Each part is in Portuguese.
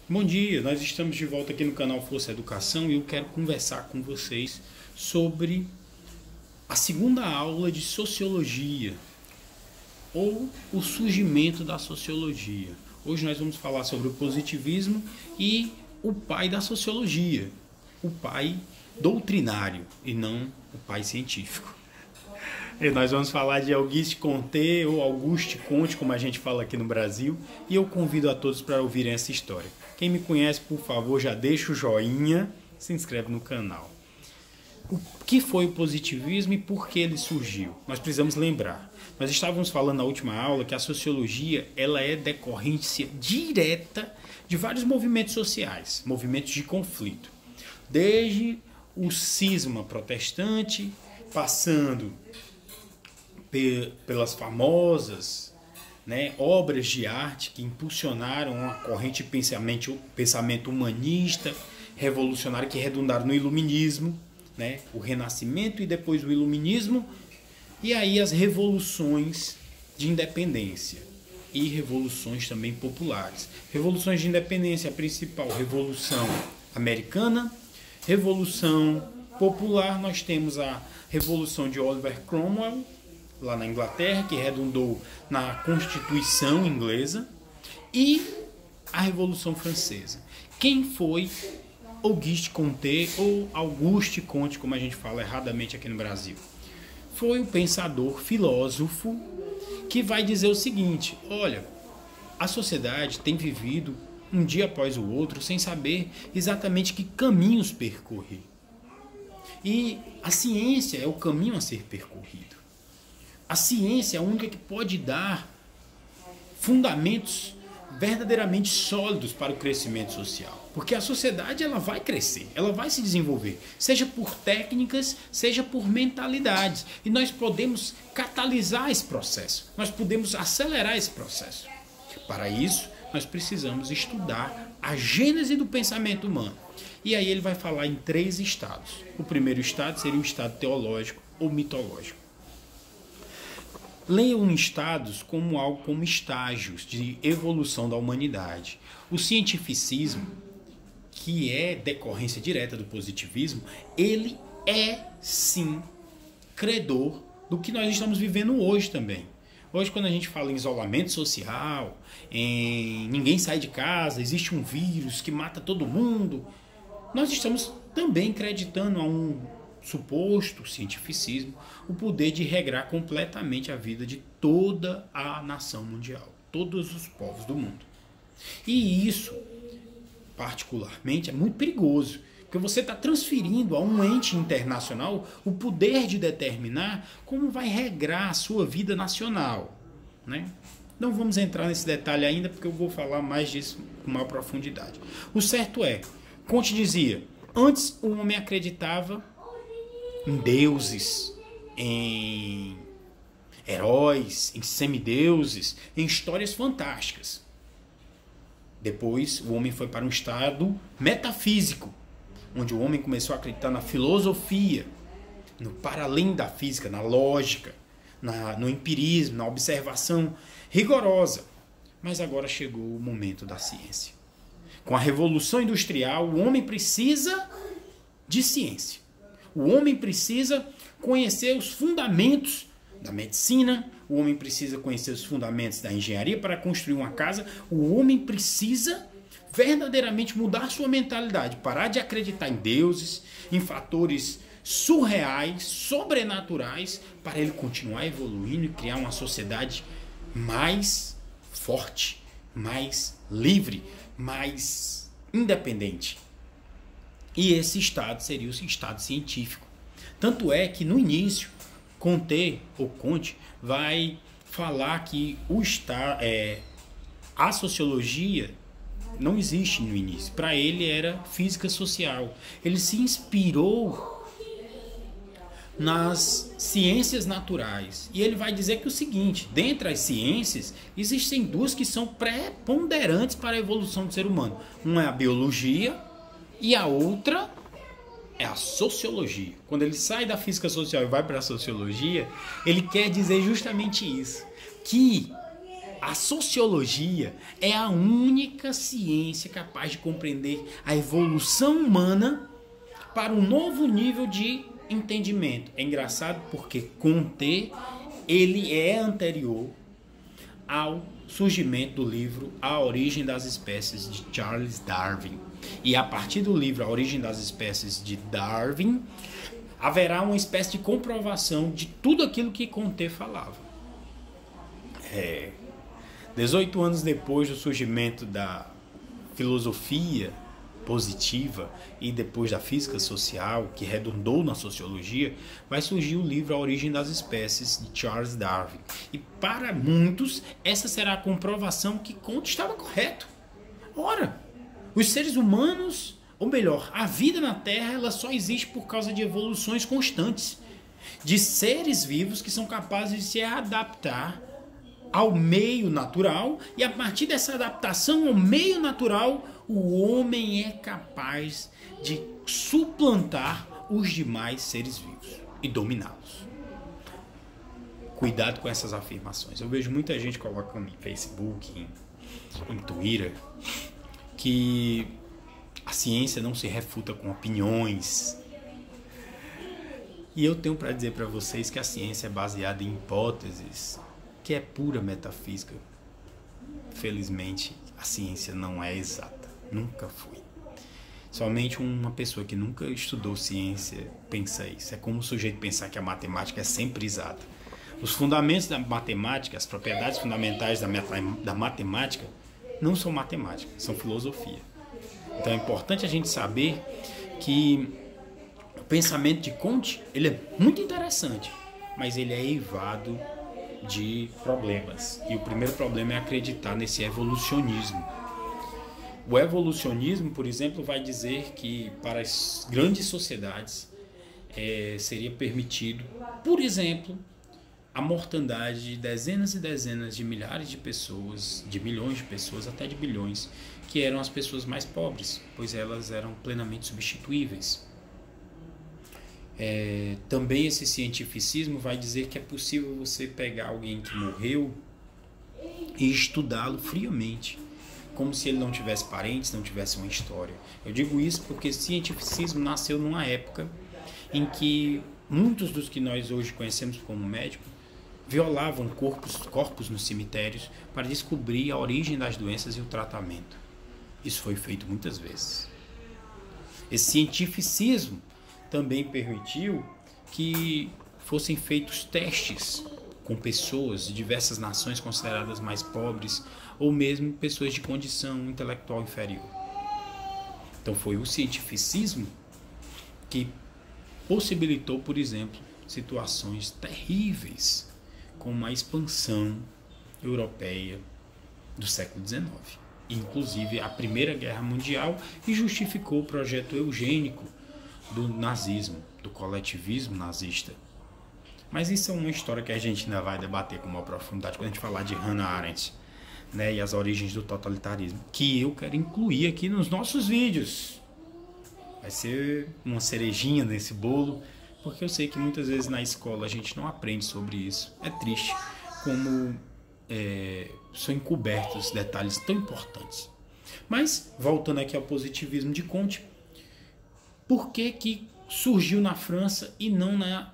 Bom dia, nós estamos de volta aqui no canal Força Educação e eu quero conversar com vocês sobre a segunda aula de Sociologia ou o surgimento da Sociologia. Hoje nós vamos falar sobre o positivismo e o pai da Sociologia, o pai doutrinário e não o pai científico. E nós vamos falar de Auguste Comte ou Auguste Comte, como a gente fala aqui no Brasil, e eu convido a todos para ouvirem essa história. Quem me conhece, por favor, já deixa o joinha, se inscreve no canal. O que foi o positivismo e por que ele surgiu? Nós precisamos lembrar. Nós estávamos falando na última aula que a sociologia ela é decorrência direta de vários movimentos sociais, movimentos de conflito. Desde o cisma protestante, passando pelas famosas obras de arte que impulsionaram uma corrente de pensamento humanista, revolucionário, que redundaram no iluminismo, o renascimento e depois o iluminismo, e aí as revoluções de independência e revoluções também populares. Revoluções de independência, a principal Revolução Americana, Revolução Popular, nós temos a Revolução de Oliver Cromwell, lá na Inglaterra, que redundou na Constituição inglesa, e a Revolução Francesa. Quem foi Auguste Comte, ou Auguste Comte, como a gente fala erradamente aqui no Brasil? Foi um pensador, filósofo, que vai dizer o seguinte: olha, a sociedade tem vivido um dia após o outro sem saber exatamente que caminhos percorrer. E a ciência é o caminho a ser percorrido. A ciência é a única que pode dar fundamentos verdadeiramente sólidos para o crescimento social. Porque a sociedade ela vai crescer, ela vai se desenvolver, seja por técnicas, seja por mentalidades. E nós podemos catalisar esse processo, nós podemos acelerar esse processo. Para isso, nós precisamos estudar a gênese do pensamento humano. E aí ele vai falar em 3 estados. O primeiro estado seria o estado teológico ou mitológico. Leiam estados como algo como estágios de evolução da humanidade. O cientificismo, que é decorrência direta do positivismo, ele é sim credor do que nós estamos vivendo hoje também. Hoje, quando a gente fala em isolamento social, em ninguém sai de casa, existe um vírus que mata todo mundo, nós estamos também acreditando a um suposto cientificismo, o poder de regrar completamente a vida de toda a nação mundial, todos os povos do mundo. E isso, particularmente, é muito perigoso, porque você está transferindo a um ente internacional o poder de determinar como vai regrar a sua vida nacional. Não vamos entrar nesse detalhe ainda, porque eu vou falar mais disso com maior profundidade. O certo é, Comte dizia, antes o homem acreditava em deuses, em heróis, em semideuses, em histórias fantásticas. Depois o homem foi para um estado metafísico, onde o homem começou a acreditar na filosofia, no para além da física, na lógica, no empirismo, na observação rigorosa. Mas agora chegou o momento da ciência. Com a Revolução Industrial, o homem precisa de ciência. O homem precisa conhecer os fundamentos da medicina, o homem precisa conhecer os fundamentos da engenharia para construir uma casa, o homem precisa verdadeiramente mudar sua mentalidade, parar de acreditar em deuses, em fatores surreais, sobrenaturais, para ele continuar evoluindo e criar uma sociedade mais forte, mais livre, mais independente. E esse estado seria o estado científico. Tanto é que no início, Comte vai falar que a sociologia não existe no início. Para ele era física social. Ele se inspirou nas ciências naturais. E ele vai dizer que o seguinte, dentre as ciências, existem 2 que são preponderantes para a evolução do ser humano. Uma é a biologia, e a outra é a sociologia. Quando ele sai da física social e vai para a sociologia, ele quer dizer justamente isso, que A sociologia é a única ciência capaz de compreender a evolução humana para um novo nível de entendimento. É engraçado porque Comte, ele é anterior ao surgimento do livro A Origem das Espécies, de Charles Darwin. E a partir do livro A Origem das Espécies, de Darwin, haverá uma espécie de comprovação de tudo aquilo que Comte falava. 18 anos depois do surgimento da filosofia positiva e depois da física social, que redundou na sociologia, vai surgir o livro A Origem das Espécies, de Charles Darwin. E para muitos, essa será a comprovação que Comte estava correto. Ora, os seres humanos, ou melhor, a vida na Terra, ela só existe por causa de evoluções constantes, de seres vivos que são capazes de se adaptar ao meio natural, e a partir dessa adaptação ao meio natural, o homem é capaz de suplantar os demais seres vivos e dominá-los. Cuidado com essas afirmações. Eu vejo muita gente colocando em Facebook, em Twitter, que a ciência não se refuta com opiniões. E eu tenho para dizer para vocês que a ciência é baseada em hipóteses, que é pura metafísica. Felizmente, a ciência não é exata. Nunca foi. Somente uma pessoa que nunca estudou ciência pensa isso. É como o sujeito pensar que a matemática é sempre exata. Os fundamentos da matemática, as propriedades fundamentais da matemática, não são matemática, são filosofia. Então é importante a gente saber que o pensamento de Comte, ele é muito interessante, mas ele é eivado de problemas. E o primeiro problema é acreditar nesse evolucionismo. O evolucionismo, por exemplo, vai dizer que para as grandes sociedades seria permitido, por exemplo, a mortandade de dezenas e dezenas de milhares de pessoas, de milhões de pessoas, até de bilhões, que eram as pessoas mais pobres, pois elas eram plenamente substituíveis. Também esse cientificismo vai dizer que é possível você pegar alguém que morreu e estudá-lo friamente, como se ele não tivesse parentes, não tivesse uma história. Eu digo isso porque o cientificismo nasceu numa época em que muitos dos que nós hoje conhecemos como médicos violavam corpos nos cemitérios para descobrir a origem das doenças e o tratamento. Isso foi feito muitas vezes. Esse cientificismo também permitiu que fossem feitos testes com pessoas de diversas nações consideradas mais pobres ou mesmo pessoas de condição intelectual inferior. Então foi o cientificismo que possibilitou, por exemplo, situações terríveis como a expansão europeia do século XIX, inclusive a Primeira Guerra Mundial, e justificou o projeto eugênico do nazismo, do coletivismo nazista. Mas isso é uma história que a gente ainda vai debater com maior profundidade quando a gente falar de Hannah Arendt, né, e as origens do totalitarismo, que eu quero incluir aqui nos nossos vídeos. Vai ser uma cerejinha nesse bolo, porque eu sei que muitas vezes na escola a gente não aprende sobre isso. É triste como são encobertos detalhes tão importantes. Mas, voltando aqui ao positivismo de Comte, por que surgiu na França e não na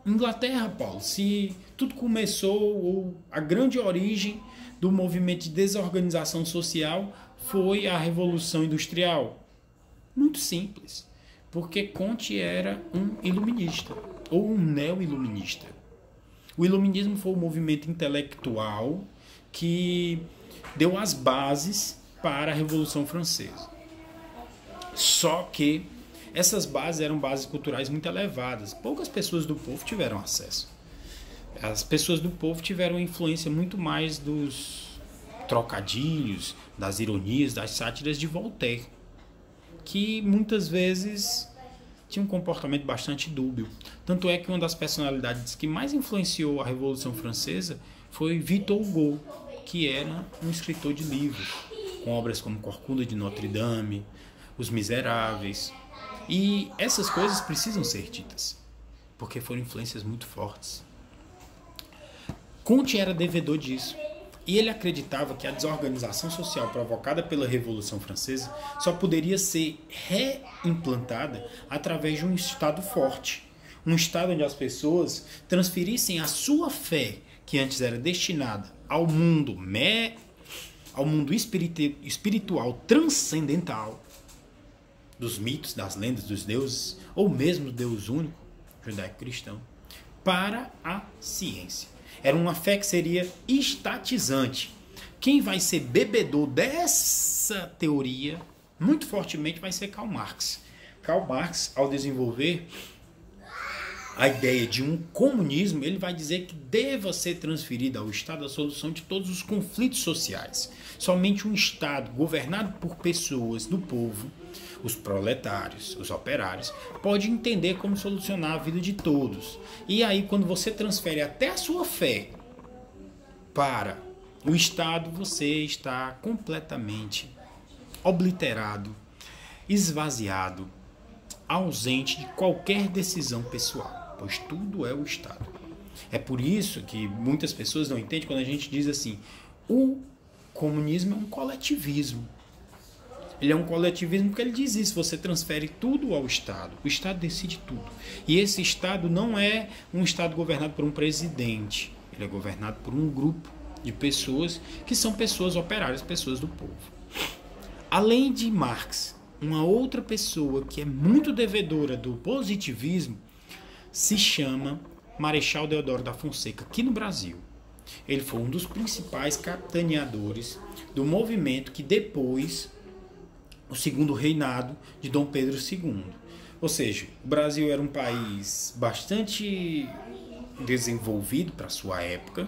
Inglaterra, Paulo? Se tudo começou, ou a grande origem do movimento de desorganização social foi a Revolução Industrial. Muito simples, porque Comte era um iluminista, ou um neo-iluminista. O iluminismo foi um movimento intelectual que deu as bases para a Revolução Francesa. Só que essas bases eram bases culturais muito elevadas. Poucas pessoas do povo tiveram acesso. As pessoas do povo tiveram influência muito mais dos trocadilhos, das ironias, das sátiras de Voltaire, que muitas vezes tinha um comportamento bastante dúbio. Tanto é que uma das personalidades que mais influenciou a Revolução Francesa foi Victor Hugo, que era um escritor de livros, com obras como Corcunda de Notre Dame, Os Miseráveis. E essas coisas precisam ser ditas, porque foram influências muito fortes. Comte era devedor disso. E ele acreditava que a desorganização social provocada pela Revolução Francesa só poderia ser reimplantada através de um Estado forte. Um Estado onde as pessoas transferissem a sua fé, que antes era destinada ao mundo espiritual transcendental, dos mitos, das lendas, dos deuses, ou mesmo do Deus único, judaico-cristão, para a ciência. Era uma fé que seria estatizante. Quem vai ser bebedor dessa teoria, muito fortemente, vai ser Karl Marx. Karl Marx, ao desenvolver a ideia de um comunismo, ele vai dizer que deva ser transferida ao Estado a solução de todos os conflitos sociais. Somente um Estado governado por pessoas do povo, os proletários, os operários, pode entender como solucionar a vida de todos. E aí, quando você transfere até a sua fé para o Estado, você está completamente obliterado, esvaziado, ausente de qualquer decisão pessoal, pois tudo é o Estado. É por isso que muitas pessoas não entendem quando a gente diz assim: o comunismo é um coletivismo. Ele é um coletivismo porque ele diz isso, você transfere tudo ao Estado. O Estado decide tudo. E esse Estado não é um Estado governado por um presidente. Ele é governado por um grupo de pessoas que são pessoas operárias, pessoas do povo. Além de Marx, uma outra pessoa que é muito devedora do positivismo se chama Marechal Deodoro da Fonseca, aqui no Brasil. Ele foi um dos principais capitaneadores do movimento que depois o segundo reinado de Dom Pedro II. Ou seja, o Brasil era um país bastante desenvolvido para a sua época,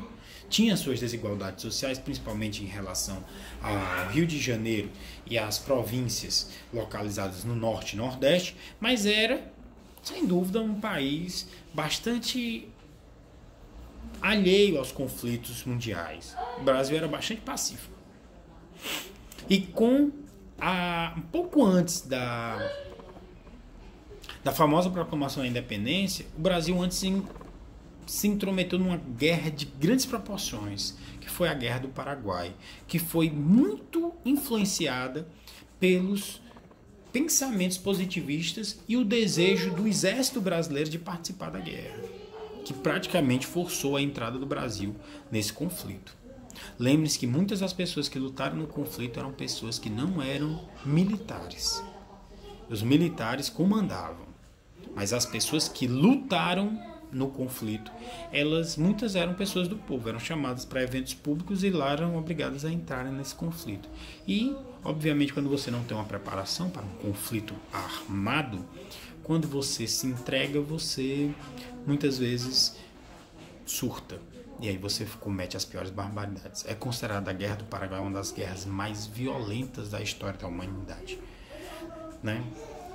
tinha suas desigualdades sociais, principalmente em relação ao Rio de Janeiro e às províncias localizadas no Norte e Nordeste, mas era, sem dúvida, um país bastante alheio aos conflitos mundiais. O Brasil era bastante pacífico. E um pouco antes da famosa proclamação da independência, o Brasil antes se intrometeu numa guerra de grandes proporções, que foi a Guerra do Paraguai, que foi muito influenciada pelos pensamentos positivistas e o desejo do exército brasileiro de participar da guerra, que praticamente forçou a entrada do Brasil nesse conflito. Lembre-se que muitas das pessoas que lutaram no conflito eram pessoas que não eram militares. Os militares comandavam, mas as pessoas que lutaram no conflito, muitas eram pessoas do povo, eram chamadas para eventos públicos e lá eram obrigadas a entrarem nesse conflito. E, obviamente, quando você não tem uma preparação para um conflito armado, quando você se entrega, você muitas vezes surta. E aí você comete as piores barbaridades. É considerada a Guerra do Paraguai uma das guerras mais violentas da história da humanidade, né?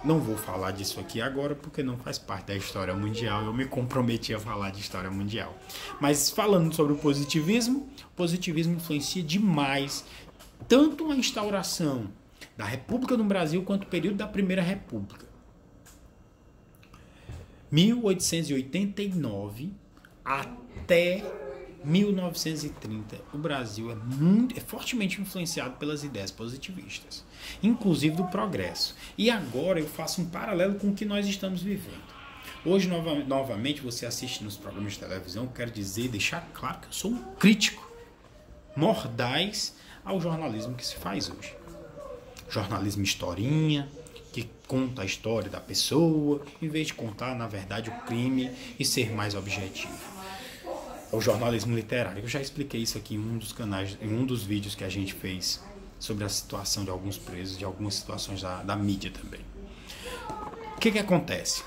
Não vou falar disso aqui agora porque não faz parte da história mundial. Eu me comprometi a falar de história mundial. Mas falando sobre o positivismo influencia demais tanto a instauração da República no Brasil quanto o período da Primeira República. 1889 até 1930, o Brasil é fortemente influenciado pelas ideias positivistas, inclusive do progresso. E agora eu faço um paralelo com o que nós estamos vivendo. Hoje, novamente, você assiste nos programas de televisão, eu quero deixar claro que eu sou um crítico mordaz ao jornalismo que se faz hoje. Jornalismo historinha, que conta a história da pessoa, em vez de contar, na verdade, o crime e ser mais objetivo. É o jornalismo literário. Eu já expliquei isso aqui em um dos canais, em um dos vídeos que a gente fez sobre a situação de alguns presos, de algumas situações da mídia também. O que acontece?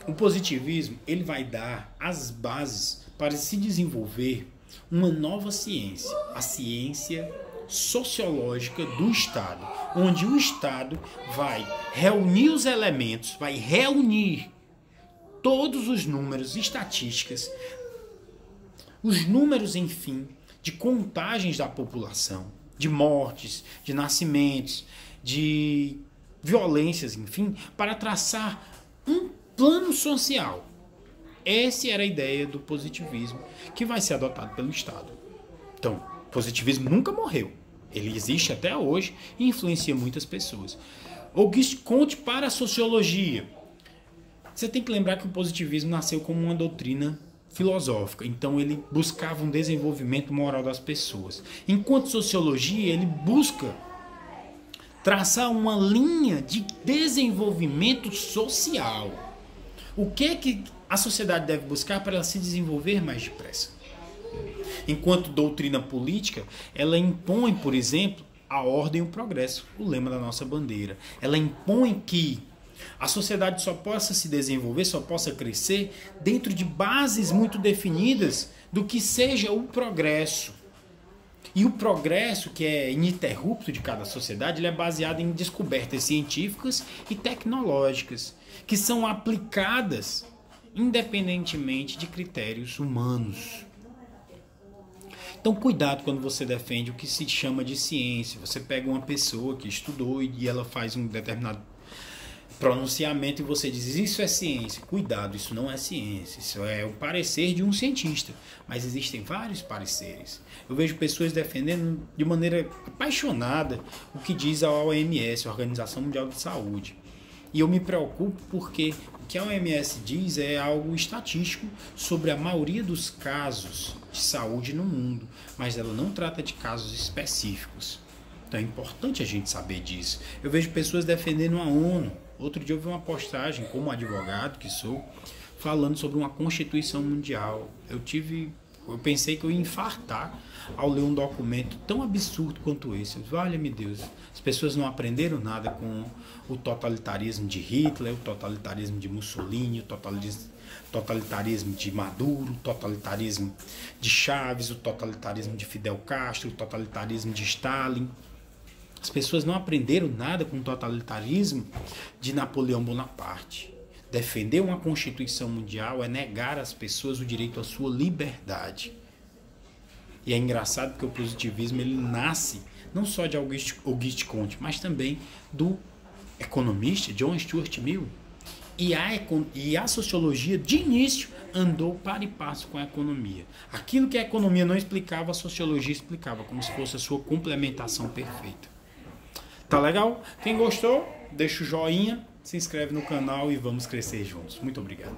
O positivismo ele vai dar as bases para se desenvolver uma nova ciência, a ciência sociológica do Estado, onde o Estado vai reunir os elementos, vai reunir todos os números, estatísticas, os números, enfim, de contagens da população, de mortes, de nascimentos, de violências, enfim, para traçar um plano social. Essa era a ideia do positivismo que vai ser adotado pelo Estado. Então, positivismo nunca morreu. Ele existe até hoje e influencia muitas pessoas. Auguste Comte para a sociologia. Você tem que lembrar que o positivismo nasceu como uma doutrina filosófica. Então ele buscava um desenvolvimento moral das pessoas. Enquanto sociologia, ele busca traçar uma linha de desenvolvimento social. O que é que a sociedade deve buscar para ela se desenvolver mais depressa? Enquanto doutrina política, ela impõe, por exemplo, a ordem e o progresso, o lema da nossa bandeira. Ela impõe que a sociedade só possa se desenvolver, só possa crescer dentro de bases muito definidas do que seja o progresso. E o progresso, que é ininterrupto de cada sociedade, ele é baseado em descobertas científicas e tecnológicas, que são aplicadas independentemente de critérios humanos. Então, cuidado quando você defende o que se chama de ciência. Você pega uma pessoa que estudou e ela faz um determinado pronunciamento e você diz, isso é ciência. Cuidado, isso não é ciência, isso é o parecer de um cientista. Mas existem vários pareceres. Eu vejo pessoas defendendo de maneira apaixonada o que diz a OMS, a Organização Mundial de Saúde. E eu me preocupo porque o que a OMS diz é algo estatístico sobre a maioria dos casos de saúde no mundo, mas ela não trata de casos específicos. Então é importante a gente saber disso. Eu vejo pessoas defendendo a ONU. Outro dia eu vi uma postagem, como advogado que sou, falando sobre uma Constituição Mundial. Eu pensei que eu ia infartar ao ler um documento tão absurdo quanto esse. Valha-me Deus, as pessoas não aprenderam nada com o totalitarismo de Hitler, o totalitarismo de Mussolini, o totalitarismo de Maduro, o totalitarismo de Chaves, o totalitarismo de Fidel Castro, o totalitarismo de Stalin. As pessoas não aprenderam nada com o totalitarismo de Napoleão Bonaparte. Defender uma Constituição Mundial é negar às pessoas o direito à sua liberdade. E é engraçado porque o positivismo ele nasce não só de Auguste Comte, mas também do economista John Stuart Mill. E a sociologia, de início, andou par e passo com a economia. Aquilo que a economia não explicava, a sociologia explicava, como se fosse a sua complementação perfeita. Tá legal? Quem gostou, deixa o joinha, se inscreve no canal e vamos crescer juntos. Muito obrigado.